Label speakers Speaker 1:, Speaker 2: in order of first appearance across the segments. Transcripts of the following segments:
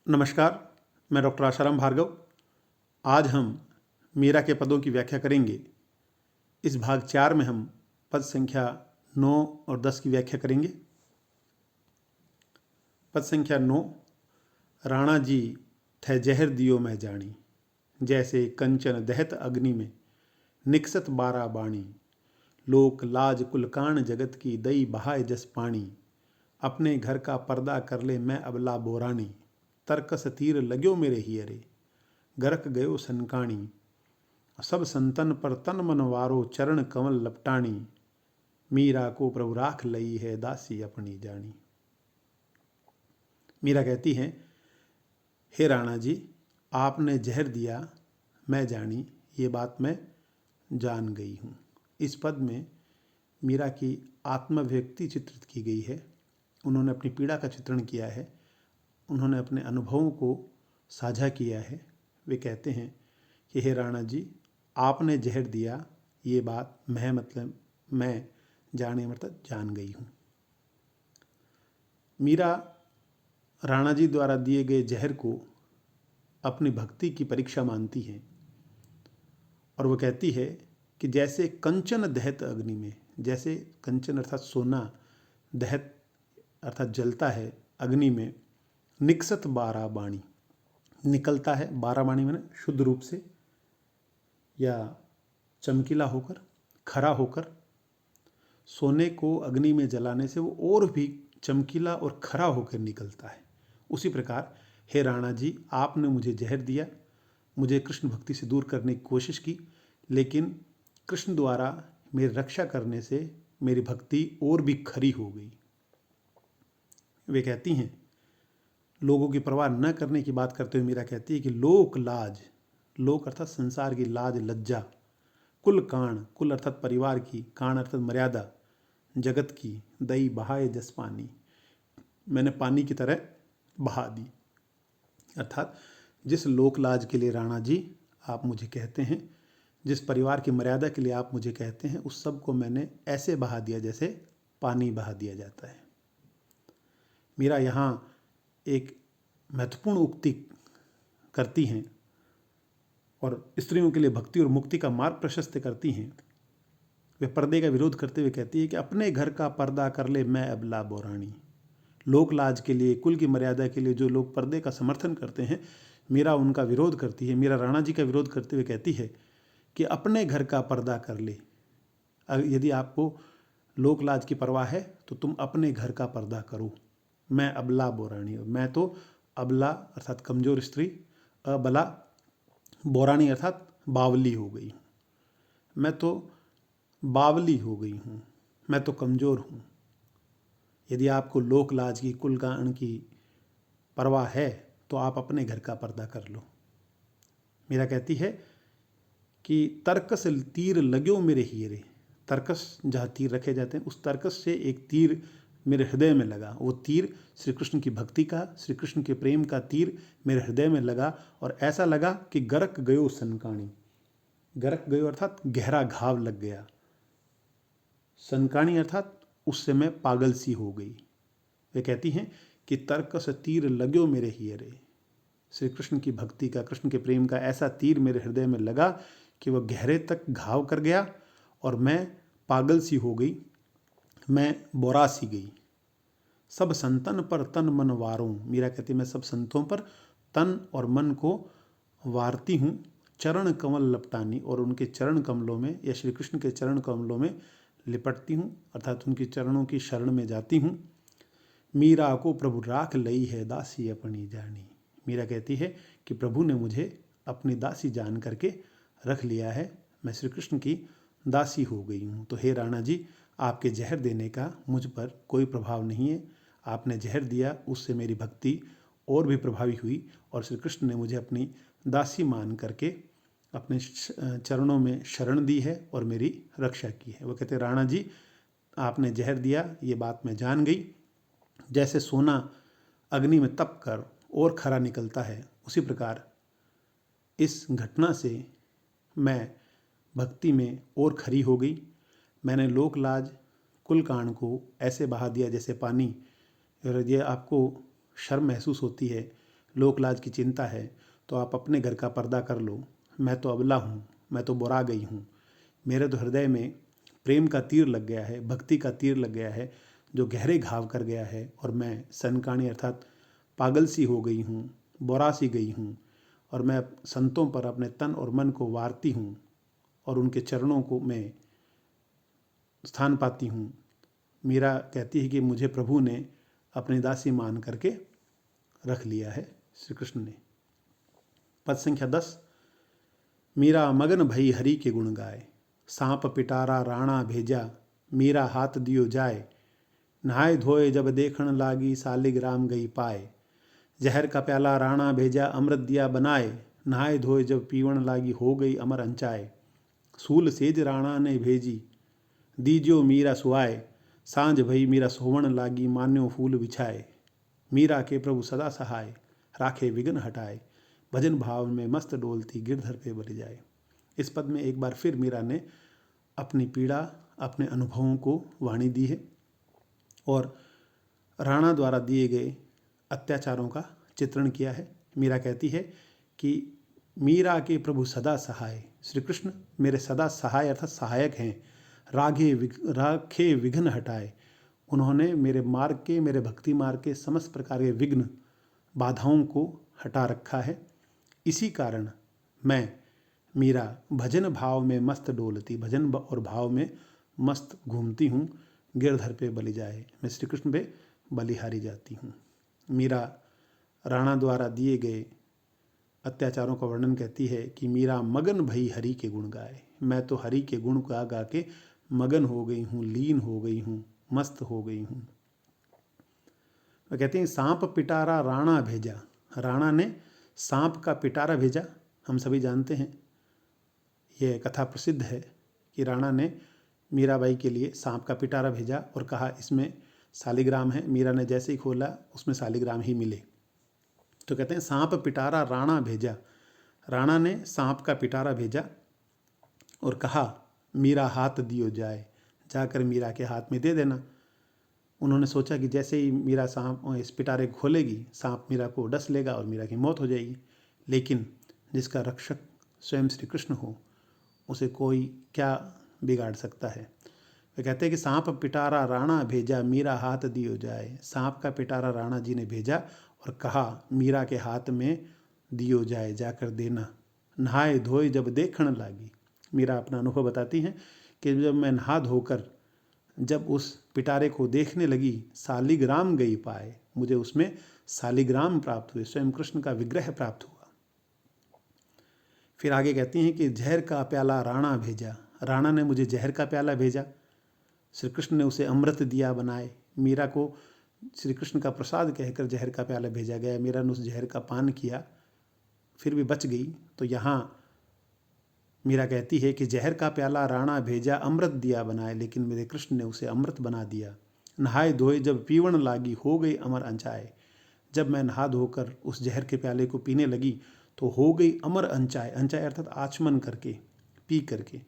Speaker 1: नमस्कार, मैं डॉक्टर आशाराम भार्गव। आज हम मीरा के पदों की व्याख्या करेंगे। इस भाग 4 में हम पद संख्या 9 और 10 की व्याख्या करेंगे। पद संख्या 9, राणा जी थे जहर दियो मैं जानी, जैसे कंचन दहत अग्नि में निकसत बारा बाणी। लोक लाज कुलकान जगत की दई बहाय जस पानी। अपने घर का पर्दा कर ले मैं अबला बोरानी। तरकस तीर लाग्यो मेरे हियरे, गरक गयो सनकाणी। सब संतन पर तन मन वारो, चरण कमल लपटाणी। मीरा को प्रभु राख लई है, दासी अपनी जानी। मीरा कहती हैं, हे राणा जी, आपने जहर दिया मैं जानी, ये बात मैं जान गई हूँ। इस पद में मीरा की आत्मव्यक्ति चित्रित की गई है। उन्होंने अपनी पीड़ा का चित्रण किया है, उन्होंने अपने अनुभवों को साझा किया है। वे कहते हैं कि हे राणा जी, आपने जहर दिया, ये बात मैं जाने मतलब जान गई हूँ। मीरा राणा जी द्वारा दिए गए जहर को अपनी भक्ति की परीक्षा मानती हैं और वो कहती है कि जैसे कंचन दहत अग्नि में, जैसे कंचन अर्थात सोना दहत अर्थात जलता है अग्नि में, निकसत बारा बाणी, निकलता है। बारा बाणी मैंने शुद्ध रूप से या चमकीला होकर, खरा होकर। सोने को अग्नि में जलाने से वो और भी चमकीला और खरा होकर निकलता है। उसी प्रकार हे राणा जी, आपने मुझे जहर दिया, मुझे कृष्ण भक्ति से दूर करने की कोशिश की, लेकिन कृष्ण द्वारा मेरी रक्षा करने से मेरी भक्ति और भी खरी हो गई। वे कहती हैं, लोगों की परवाह न करने की बात करते हुए मीरा कहती है कि लोक लाज, लोक अर्थात संसार की लाज लज्जा, कुल काण, कुल अर्थात परिवार की, काण अर्थात मर्यादा, जगत की, दई बहाए जस पानी, मैंने पानी की तरह बहा दी। अर्थात जिस लोक लाज के लिए राणा जी आप मुझे कहते हैं, जिस परिवार की मर्यादा के लिए आप मुझे कहते हैं, उस सब को मैंने ऐसे बहा दिया जैसे पानी बहा दिया जाता है। मीरा यहाँ एक महत्वपूर्ण उक्ति करती हैं और स्त्रियों के लिए भक्ति और मुक्ति का मार्ग प्रशस्त करती हैं। वे पर्दे का विरोध करते हुए कहती है कि अपने घर का पर्दा कर ले मैं अबला बोरानी। लोक लाज के लिए, कुल की मर्यादा के लिए जो लोग पर्दे का समर्थन करते हैं, मीरा उनका विरोध करती है। मीरा राणा जी का विरोध करते हुए कहती है कि अपने घर का पर्दा कर ले। यदि आपको लोक लाज की परवाह है तो तुम अपने घर का पर्दा करो। मैं अबला बोरानी, मैं तो अबला अर्थात कमजोर स्त्री, अबला बोरानी अर्थात बावली हो गई हूँ। मैं तो बावली हो गई हूँ, मैं तो कमज़ोर हूँ। यदि आपको लोक लाज की, कुल काण की परवाह है तो आप अपने घर का पर्दा कर लो। मीरा कहती है कि तर्कस तीर लाग्यो मेरे हीरे, तर्कस जहाँ तीर रखे जाते हैं, उस तर्कस से एक तीर मेरे हृदय में लगा। वो तीर श्री कृष्ण की भक्ति का, श्री कृष्ण के प्रेम का तीर मेरे हृदय में लगा और ऐसा लगा कि गरक गयो सनकाणी। गरक गयो अर्थात गहरा घाव लग गया। सनकाणी अर्थात उससे मैं पागल सी हो गई। वे कहती हैं कि तर्कस तीर लाग्यो मेरे हियरे, श्री कृष्ण की भक्ति का, कृष्ण के प्रेम का ऐसा तीर मेरे हृदय में लगा कि वह गहरे तक घाव कर गया और मैं पागल सी हो गई, मैं बोरा सी गई। सब संतन पर तन मन वारूं, मीरा कहती मैं सब संतों पर तन और मन को वारती हूँ। चरण कमल लपटानी, और उनके चरण कमलों में या श्री कृष्ण के चरण कमलों में लिपटती हूँ, अर्थात उनके चरणों की शरण में जाती हूँ। मीरा को प्रभु राख लई है, दासी अपनी जानी। मीरा कहती है कि प्रभु ने मुझे अपनी दासी जान करके रख लिया है, मैं श्री कृष्ण की दासी हो गई हूँ। तो हे राणा जी, आपके जहर देने का मुझ पर कोई प्रभाव नहीं है। आपने जहर दिया, उससे मेरी भक्ति और भी प्रभावी हुई और श्री कृष्ण ने मुझे अपनी दासी मान करके अपने चरणों में शरण दी है और मेरी रक्षा की है। वो कहते राणा जी, आपने जहर दिया, ये बात मैं जान गई। जैसे सोना अग्नि में तप कर और खरा निकलता है, उसी प्रकार इस घटना से मैं भक्ति में और खरी हो गई। मैंने लोक लाज, कुल काण को ऐसे बहा दिया जैसे पानी। और ये आपको शर्म महसूस होती है, लोक लाज की चिंता है तो आप अपने घर का पर्दा कर लो। मैं तो अबला हूँ, मैं तो बुरा गई हूँ। मेरे तो हृदय में प्रेम का तीर लग गया है, भक्ति का तीर लग गया है, जो गहरे घाव कर गया है, और मैं सनकानी अर्थात पागल सी हो गई हूँ, बोरा सी गई हूँ, और मैं संतों पर अपने तन और मन को वारती हूँ और उनके चरणों को मैं स्थान पाती हूँ। मीरा कहती है कि मुझे प्रभु ने अपनी दासी मान करके रख लिया है, श्री कृष्ण ने। पद संख्या 10। मीरा मगन भई हरि के गुण गाए, सांप पिटारा राणा भेजा, मीरा हाथ दियो जाए, नहाए धोए जब देखण लागी, सालिग्राम गई पाए। जहर का प्याला राणा भेजा, अमृत दिया बनाए, नहाए धोए जब पीवण लागी, हो गई अमर अंचाए। सूल सेज राणा ने भेजी, दीजो मीरा सुआए, सांझ भई मीरा सोवण लागी, मान्यो फूल बिछाए। मीरा के प्रभु सदा सहाय, राखे विघ्न हटाए, भजन भाव में मस्त डोलती, गिरधर पे बलि जाए। इस पद में एक बार फिर मीरा ने अपनी पीड़ा, अपने अनुभवों को वाणी दी है और राणा द्वारा दिए गए अत्याचारों का चित्रण किया है। मीरा कहती है कि मीरा के प्रभु सदा सहाय, श्री कृष्ण मेरे सदा सहाय अर्थात सहायक हैं। राखे विघ्न हटाए, उन्होंने मेरे मार्ग के, मेरे भक्ति मार्ग के समस्त प्रकार के विघ्न, बाधाओं को हटा रखा है। इसी कारण मैं मीरा भजन भाव में मस्त डोलती, भजन और भाव में मस्त घूमती हूँ, गिरधर पे बलि जाए, मैं श्री कृष्ण पे बलिहारी जाती हूँ। मीरा राणा द्वारा दिए गए अत्याचारों का वर्णन कहती है कि मीरा मगन भई हरि के गुण गाए, मैं तो हरि के गुण गा गा के मगन हो गई हूँ, लीन हो गई हूँ, मस्त हो गई हूँ। वह कहते हैं सांप पिटारा राणा भेजा, राणा ने सांप का पिटारा भेजा। हम सभी जानते हैं, यह कथा प्रसिद्ध है कि राणा ने मीराबाई के लिए सांप का पिटारा भेजा और कहा इसमें सालिग्राम है। मीरा ने जैसे ही खोला उसमें सालिग्राम ही मिले। तो कहते हैं सांप पिटारा राणा भेजा, राणा ने सांप का पिटारा भेजा और कहा मीरा हाथ दियो जाए, जाकर मीरा के हाथ में दे देना। उन्होंने सोचा कि जैसे ही मीरा सांप इस पिटारे को खोलेगी, सांप मीरा को डस लेगा और मीरा की मौत हो जाएगी। लेकिन जिसका रक्षक स्वयं श्री कृष्ण हो, उसे कोई क्या बिगाड़ सकता है। वे कहते हैं कि सांप पिटारा राणा भेजा, मीरा हाथ दियो जाए। सांप का पिटारा राणा जी ने भेजा और कहा मीरा के हाथ में दियो जाए, जाकर देना। नहाए धोए जब देखण लागी, मीरा अपना अनुभव बताती हैं कि जब मैं नहा धोकर जब उस पिटारे को देखने लगी, सालिग्राम गई पाए, मुझे उसमें सालिग्राम प्राप्त हुए, स्वयं कृष्ण का विग्रह प्राप्त हुआ। फिर आगे कहती हैं कि जहर का प्याला राणा भेजा, राणा ने मुझे जहर का प्याला भेजा, श्री कृष्ण ने उसे अमृत दिया बनाए। मीरा को श्री कृष्ण का प्रसाद कहकर जहर का प्याला भेजा गया, मीरा ने उस जहर का पान किया, फिर भी बच गई। तो यहाँ मीरा कहती है कि जहर का प्याला राणा भेजा, अमृत दिया बनाए, लेकिन मेरे कृष्ण ने उसे अमृत बना दिया। नहाए धोए जब पीवण लागी, हो गई अमर अंचाए, जब मैं नहा धोकर उस जहर के प्याले को पीने लगी तो हो गई अमर अंचाए, अंचाए अर्थात आचमन करके, पी करके,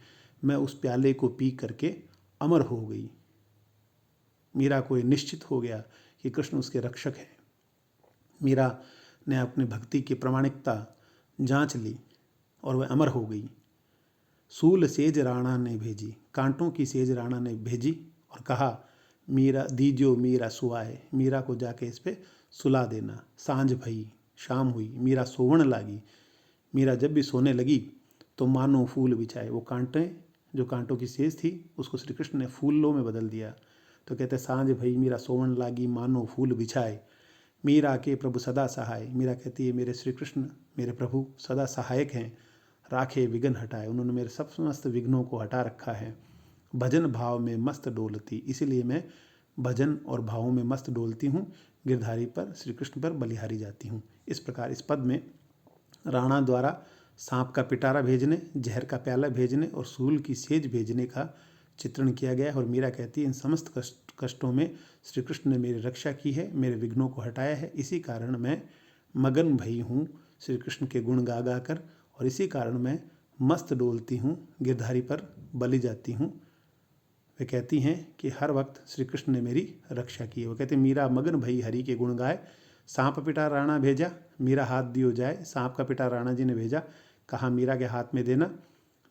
Speaker 1: मैं उस प्याले को पी करके अमर हो गई। मीरा को ये निश्चित हो गया कि कृष्ण उसके रक्षक हैं। मीरा ने अपनी भक्ति की प्रामाणिकता जांच ली और वह अमर हो गई। सूल सेज राणा ने भेजी, कांटों की सेज राणा ने भेजी और कहा मीरा दीजो मीरा सुआए, मीरा को जाके इस पे सुला देना। सांझ भई, शाम हुई, मीरा सोवण लागी, मीरा जब भी सोने लगी तो मानो फूल बिछाए, वो कांटें, जो कांटों की सेज थी, उसको श्री कृष्ण ने फूलों में बदल दिया। तो कहते सांझ भई मीरा सोवण लागी, मानो फूल बिछाए, मीरा के प्रभु सदा सहाय। मीरा कहती है मेरे श्री कृष्ण, मेरे प्रभु सदा सहायक हैं, राखे विघ्न हटाए, उन्होंने मेरे सब समस्त विघ्नों को हटा रखा है। भजन भाव में मस्त डोलती, इसीलिए मैं भजन और भावों में मस्त डोलती हूँ, गिरधारी पर, श्री कृष्ण पर बलिहारी जाती हूँ। इस प्रकार इस पद में राणा द्वारा सांप का पिटारा भेजने, जहर का प्याला भेजने और सूल की सेज भेजने का चित्रण किया गया है। और मीरा कहती है इन समस्त कष्टों में श्री कृष्ण ने मेरी रक्षा की है, मेरे विघ्नों को हटाया है, इसी कारण मैं मगन भई हूँ श्री कृष्ण के गुण गा गा कर, और इसी कारण मैं मस्त डोलती हूँ, गिरधारी पर बलि जाती हूँ। वे कहती हैं कि हर वक्त श्री कृष्ण ने मेरी रक्षा की है। वो कहते हैं मीरा मगन भई हरि के गुण गाए, सांप पिटा राणा भेजा, मीरा हाथ दियो जाए। सांप का पिटा राणा जी ने भेजा, कहा मीरा के हाथ में देना।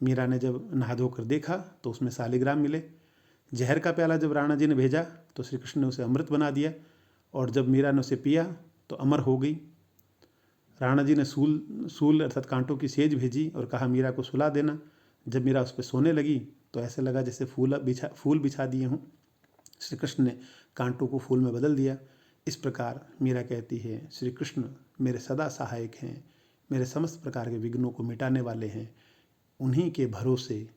Speaker 1: मीरा ने जब नहा धोकर देखा तो उसमें शालिग्राम मिले। जहर का प्याला जब राणा जी ने भेजा तो श्री कृष्ण ने उसे अमृत बना दिया, और जब मीरा ने उसे पिया तो अमर हो गई। राणा जी ने सूल अर्थात कांटों की सेज भेजी और कहा मीरा को सुला देना। जब मीरा उस पर सोने लगी तो ऐसे लगा जैसे फूल बिछा दिए हों। श्री कृष्ण ने कांटों को फूल में बदल दिया। इस प्रकार मीरा कहती है, श्री कृष्ण मेरे सदा सहायक हैं, मेरे समस्त प्रकार के विघ्नों को मिटाने वाले हैं। उन्हीं के भरोसे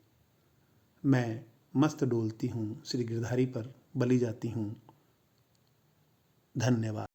Speaker 1: मैं मस्त डोलती हूँ, श्री गिरधारी पर बली जाती हूँ। धन्यवाद।